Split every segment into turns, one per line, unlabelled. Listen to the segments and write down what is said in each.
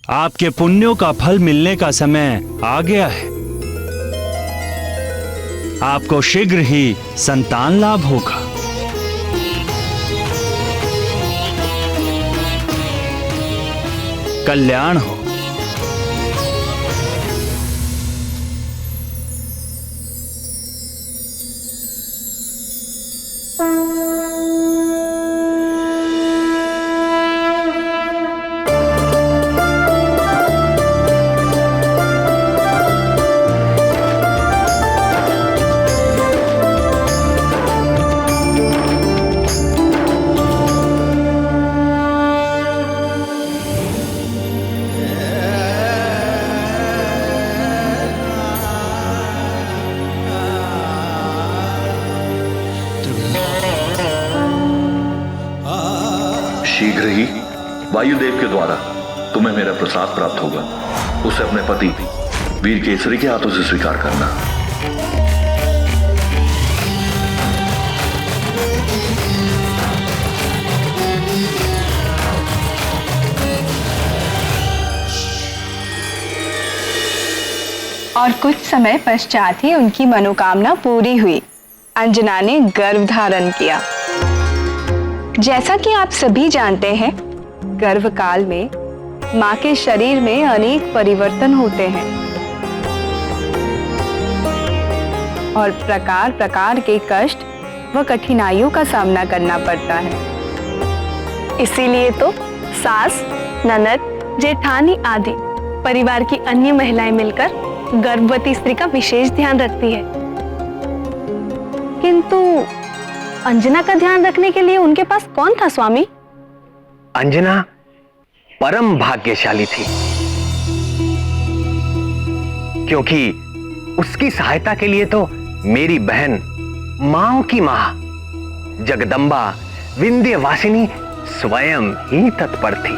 आपके पुण्यों का फल मिलने का समय आ गया है। आपको शीघ्र ही संतान लाभ होगा। कल्याण हो।
शीघ्र ही वायुदेव के द्वारा तुम्हें मेरा प्रसाद प्राप्त होगा। उसे अपने पति वीर केसरी के हाथों से स्वीकार करना।
और कुछ समय पश्चात ही उनकी मनोकामना पूरी हुई। अंजना ने गर्भ धारण किया। जैसा कि आप सभी जानते हैं, गर्भकाल में मां के शरीर में अनेक परिवर्तन होते हैं और प्रकार प्रकार के कष्ट व कठिनाइयों का सामना करना पड़ता है। इसीलिए तो सास, ननद, जेठानी आदि परिवार की अन्य महिलाएं मिलकर गर्भवती स्त्री का विशेष ध्यान रखती है। किंतु अंजना का ध्यान रखने के लिए उनके पास कौन था स्वामी?
अंजना परम भाग्यशाली थी, क्योंकि उसकी सहायता के लिए तो मेरी बहन, मां की मां जगदम्बा विंध्यवासिनी स्वयं ही तत्पर थी।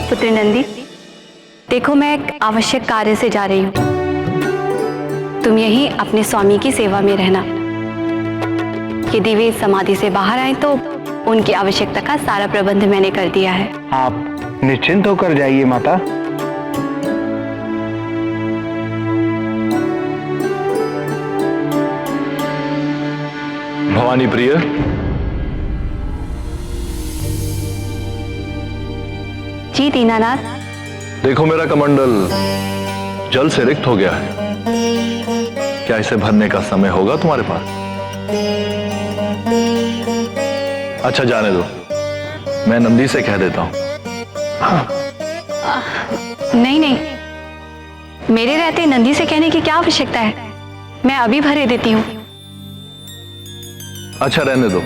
पुत्री नंदी, देखो मैं एक आवश्यक कार्य से जा रही हूं। तुम यहीं अपने स्वामी की सेवा में रहना। यदि वे समाधि से बाहर आए तो उनकी आवश्यकता का सारा प्रबंध मैंने कर दिया है।
आप निश्चिंत होकर जाइए माता।
भवानी प्रिय,
जी दीनानाथ।
देखो मेरा कमंडल जल से रिक्त हो गया है। क्या इसे भरने का समय होगा तुम्हारे पास? अच्छा जाने दो, मैं नंदी से कह देता हूं।
नहीं नहीं, मेरे रहते नंदी से कहने की क्या आवश्यकता है? मैं अभी भरे देती हूँ।
अच्छा रहने दो,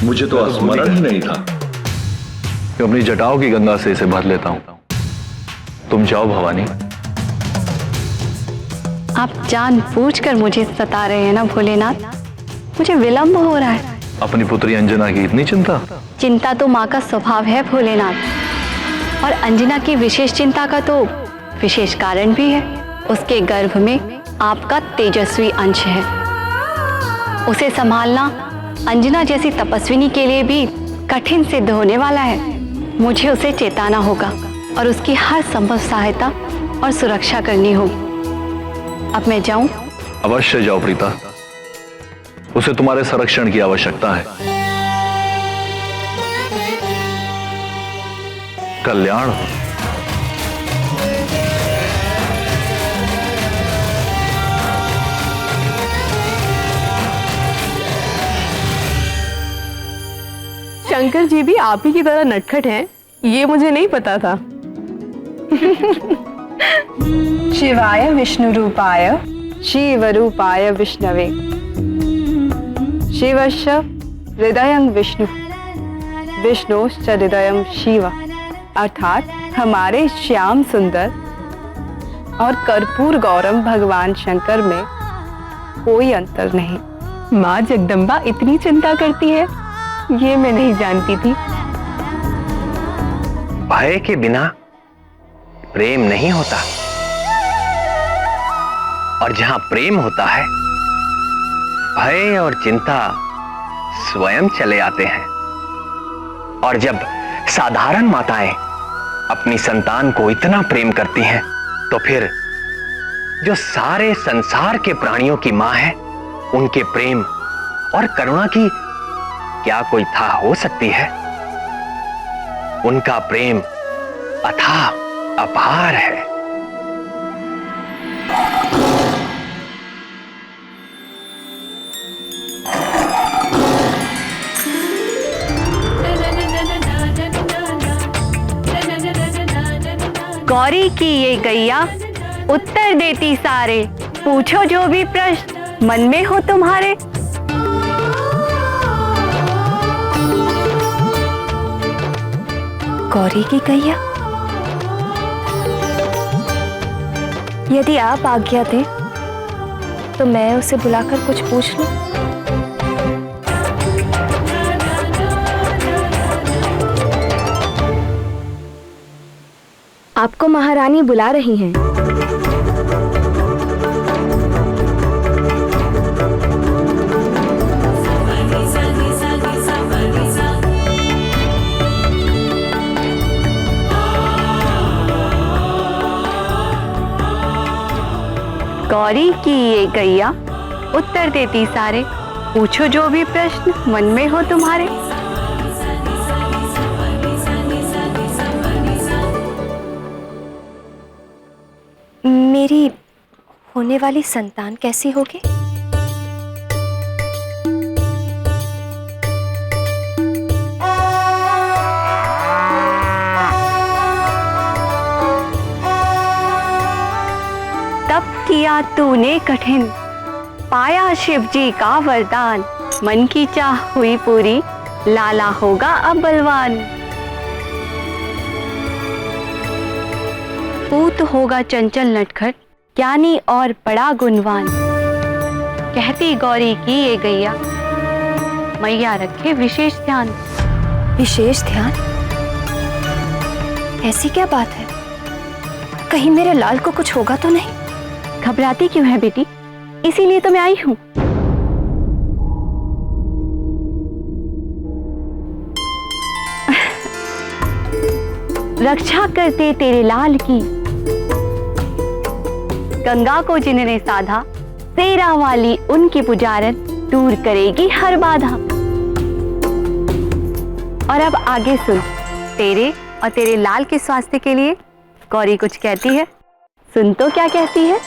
मुझे तो स्मरण ही नहीं था कि अपनी जटाओं की गंगा से इसे भर लेता हूं। तुम जाओ भवानी।
आप जानबूझकर मुझे सता रहे हैं ना भोलेनाथ? मुझे विलंब हो रहा है।
अपनी पुत्री अंजना की इतनी चिंता?
चिंता तो माँ का स्वभाव है भोलेनाथ, और अंजना की विशेष चिंता का तो विशेष कारण भी है। उसके गर्भ में आपका तेजस्वी अंश है। उसे संभालना अंजना जैसी तपस्विनी के लिए भी कठिन सिद्ध होने वाला है। मुझे उसे चेताना होगा और उसकी हर संभव सहायता और सुरक्षा करनी होगी। अब मैं जाऊं?
अवश्य जाओ प्रीता, उसे तुम्हारे संरक्षण की आवश्यकता है। कल्याण हो।
शंकर जी भी आप ही की तरह नटखट हैं, ये मुझे नहीं पता था।
शिवाय विष्णु रूपाय शिव रूपाय विष्णवे शिवश्च हृदयं विष्णु विष्णुश्च हृदयं शिव। अर्थात हमारे श्याम सुंदर और कर्पूर गौरम भगवान शंकर में कोई अंतर नहीं।
माँ जगदम्बा इतनी चिंता करती है, ये मैं नहीं जानती थी।
भय के बिना प्रेम नहीं होता, और जहां प्रेम होता है भय और चिंता स्वयं चले आते हैं। और जब साधारण माताएं अपनी संतान को इतना प्रेम करती हैं, तो फिर जो सारे संसार के प्राणियों की मां है, उनके प्रेम और करुणा की क्या कोई था हो सकती है? उनका प्रेम अथाह अपार है।
गौरी की ये गैया उत्तर देती सारे, पूछो जो भी प्रश्न मन में हो तुम्हारे।
गौरी की गैया, यदि आप आज्ञा दें तो मैं उसे बुलाकर कुछ पूछ लूं। आपको महारानी बुला रही हैं।
गौरी की ये गैया उत्तर देती सारे, पूछो जो भी प्रश्न मन में हो तुम्हारे।
मेरी होने वाली संतान कैसी होगी?
तप किया तूने कठिन, पाया शिव जी का वरदान, मन की चाह हुई पूरी, लाला होगा अब बलवान। पूत होगा चंचल नटखट, ज्ञानी और बड़ा गुणवान, कहती गौरी की ये गैया, मैया रखे विशेष ध्यान।
विशेष ध्यान? ऐसी क्या बात है? कहीं मेरे लाल को कुछ होगा तो नहीं?
घबराती क्यों है बेटी? इसीलिए तो मैं आई हूं। रक्षा करते तेरे लाल की, गंगा को जिन्होंने साधा, तेरा वाली उनकी पुजारन, दूर करेगी हर बाधा। और अब आगे सुन, तेरे और तेरे लाल के स्वास्थ्य के लिए गौरी कुछ कहती है। सुन तो क्या कहती है।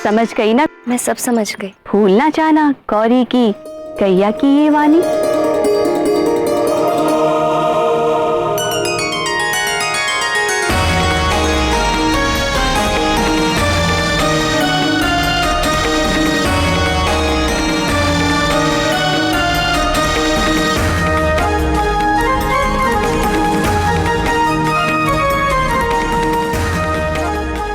समझ गई ना?
मैं सब समझ गई।
भूल ना जाना गौरी की
गैया की ये वाणी?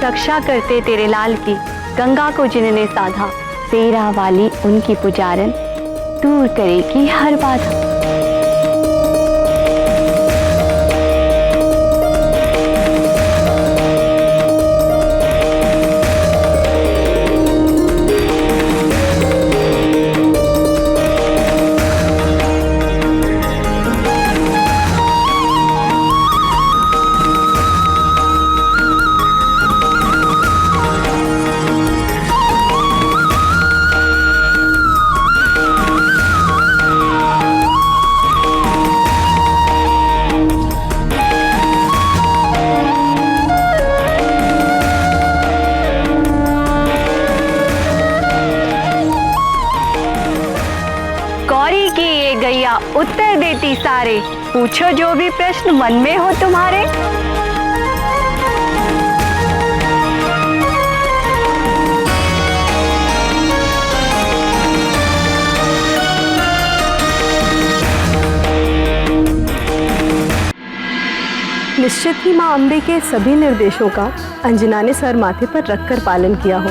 रक्षा करते तेरे लाल की गंगा को जिन्होंने साधा, तेरा वाली उनकी पुजारन दूर करेगी हर बाधा। गौरी की ये गैया उत्तर देती सारे, पूछो जो भी प्रश्न मन में हो तुम्हारे।
निश्चित ही माँ अम्बे के सभी निर्देशों का अंजना ने सर माथे पर रखकर पालन किया हो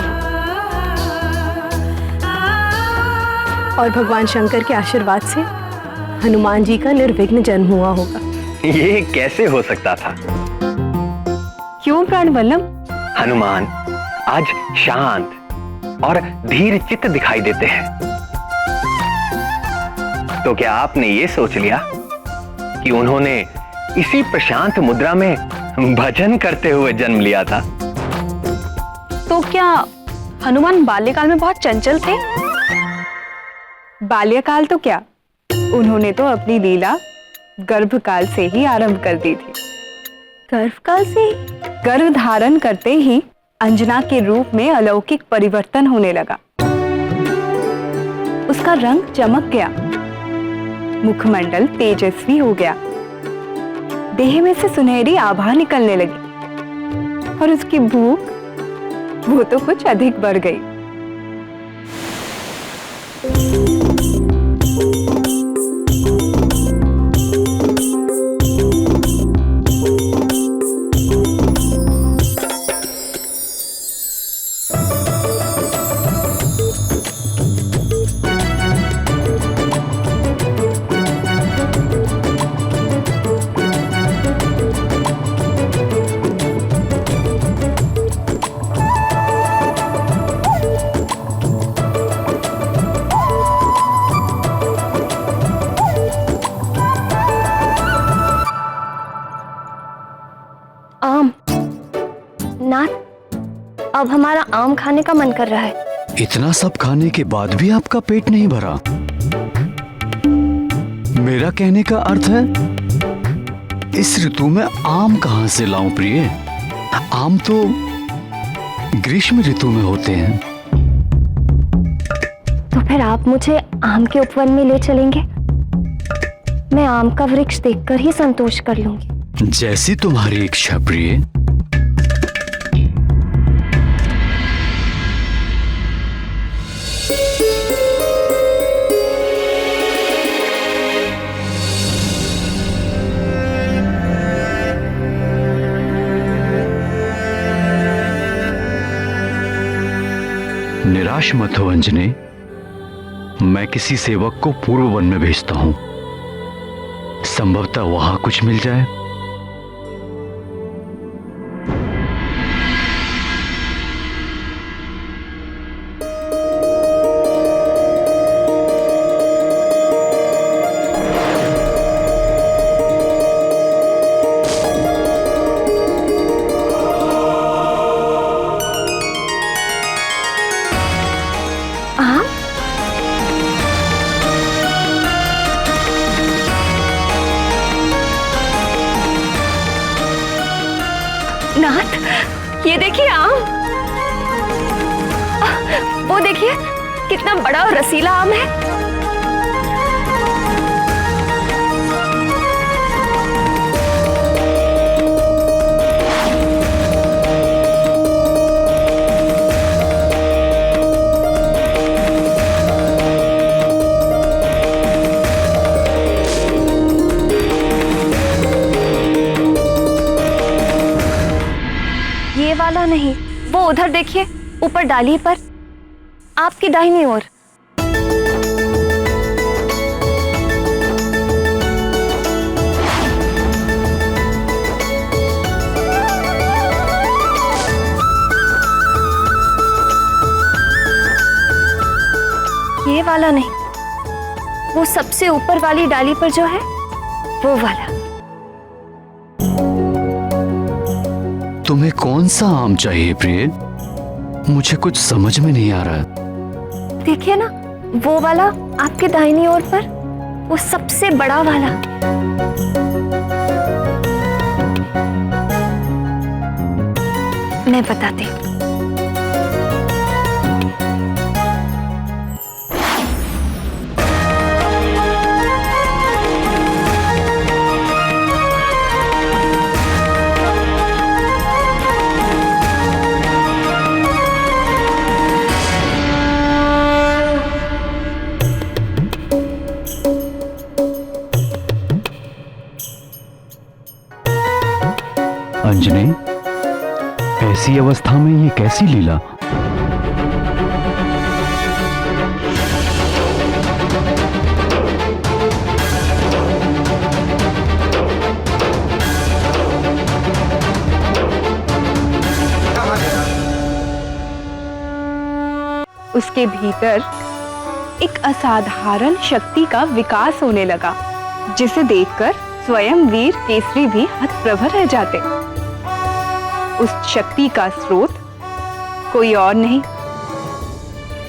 और भगवान शंकर के आशीर्वाद से हनुमान जी का निर्विघ्न जन्म हुआ होगा।
ये कैसे हो सकता था?
क्यों प्राण वल्लभ?
हनुमान आज शांत और धीर चित्त दिखाई देते हैं, तो क्या आपने ये सोच लिया कि उन्होंने इसी प्रशांत मुद्रा में भजन करते हुए जन्म लिया था?
तो क्या हनुमान बाल्यकाल में बहुत चंचल थे? बाल्यकाल तो क्या, उन्होंने तो अपनी लीला गर्भकाल से ही आरंभ कर दी थी।
गर्भकाल से?
गर्भ धारण करते ही अंजना के रूप में अलौकिक परिवर्तन होने लगा। उसका रंग चमक गया, मुखमंडल तेजस्वी हो गया, देह में से सुनहरी आभा निकलने लगी और उसकी भूख वो तो कुछ अधिक बढ़ गई।
आम नाथ, अब हमारा आम खाने का मन कर रहा है।
इतना सब खाने के बाद भी आपका पेट नहीं भरा? मेरा कहने का अर्थ है इस ऋतु में आम कहां से लाऊं प्रिय? आम तो ग्रीष्म ऋतु में होते हैं।
तो फिर आप मुझे आम के उपवन में ले चलेंगे? मैं आम का वृक्ष देखकर ही संतोष कर लूंगी।
जैसी तुम्हारी इच्छा प्रिय। निराश मत हो अंजने, मैं किसी सेवक को पूर्व वन में भेजता हूं, संभवतः वहां कुछ मिल जाए।
नाथ, ये देखिए आम। वो देखिए कितना बड़ा और रसीला आम है।
नहीं, वो उधर देखिए, ऊपर डाली पर, आपकी दाहिनी ओर। ये वाला नहीं, वो सबसे ऊपर वाली डाली पर जो है वो वाला।
तुम्हें कौन सा आम चाहिए प्रिय? मुझे कुछ समझ में नहीं आ रहा।
देखिए ना, वो वाला आपके दाहिनी ओर पर, वो सबसे बड़ा वाला। मैं बताती हूँ।
अंजनी, ऐसी अवस्था में ये कैसी लीला?
उसके भीतर एक असाधारण शक्ति का विकास होने लगा, जिसे देखकर स्वयं वीर केसरी भी हतप्रभ रह जाते। उस शक्ति का स्रोत कोई और नहीं,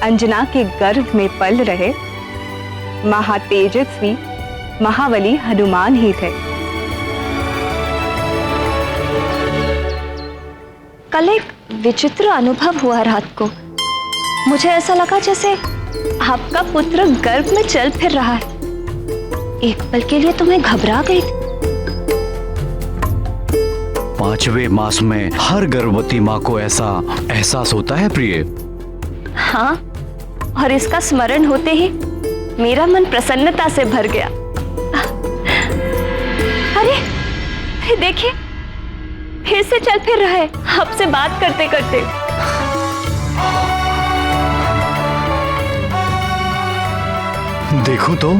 अंजना के गर्भ में पल रहे महातेजस्वी महाबली हनुमान ही थे। कल एक विचित्र अनुभव हुआ रात को। मुझे ऐसा लगा जैसे आपका पुत्र गर्भ में चल फिर रहा है। एक पल के लिए तो मैं घबरा गई थी।
5वें मास में हर गर्भवती माँ को ऐसा एहसास होता है प्रिय।
हाँ, और इसका स्मरण होते ही मेरा मन प्रसन्नता से भर गया। अरे देखिए, फिर से चल फिर रहा है आपसे बात करते करते।
देखो तो।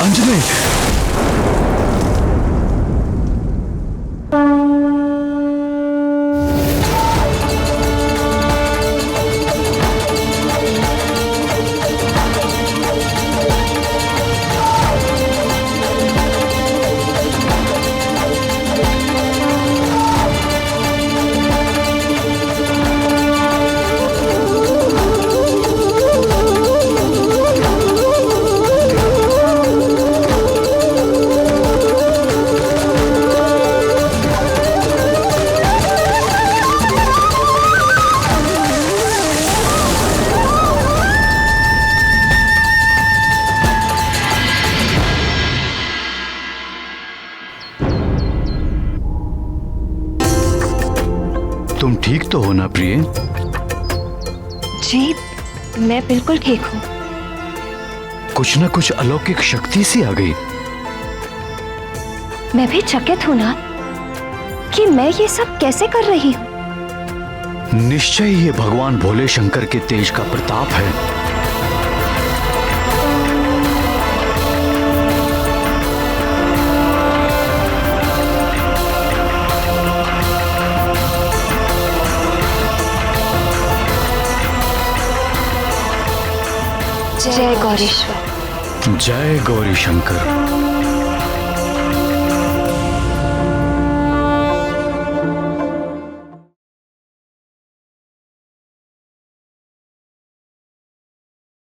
अंजलि, तुम ठीक तो हो ना प्रिय?
जी, मैं बिल्कुल ठीक हूँ।
कुछ ना कुछ अलौकिक शक्ति सी आ गई।
मैं भी चकित हूँ ना कि मैं ये सब कैसे कर रही हूँ।
निश्चय ये भगवान भोले शंकर के तेज का प्रताप है।
जय गौरीश्वर।
जय गौरी शंकर।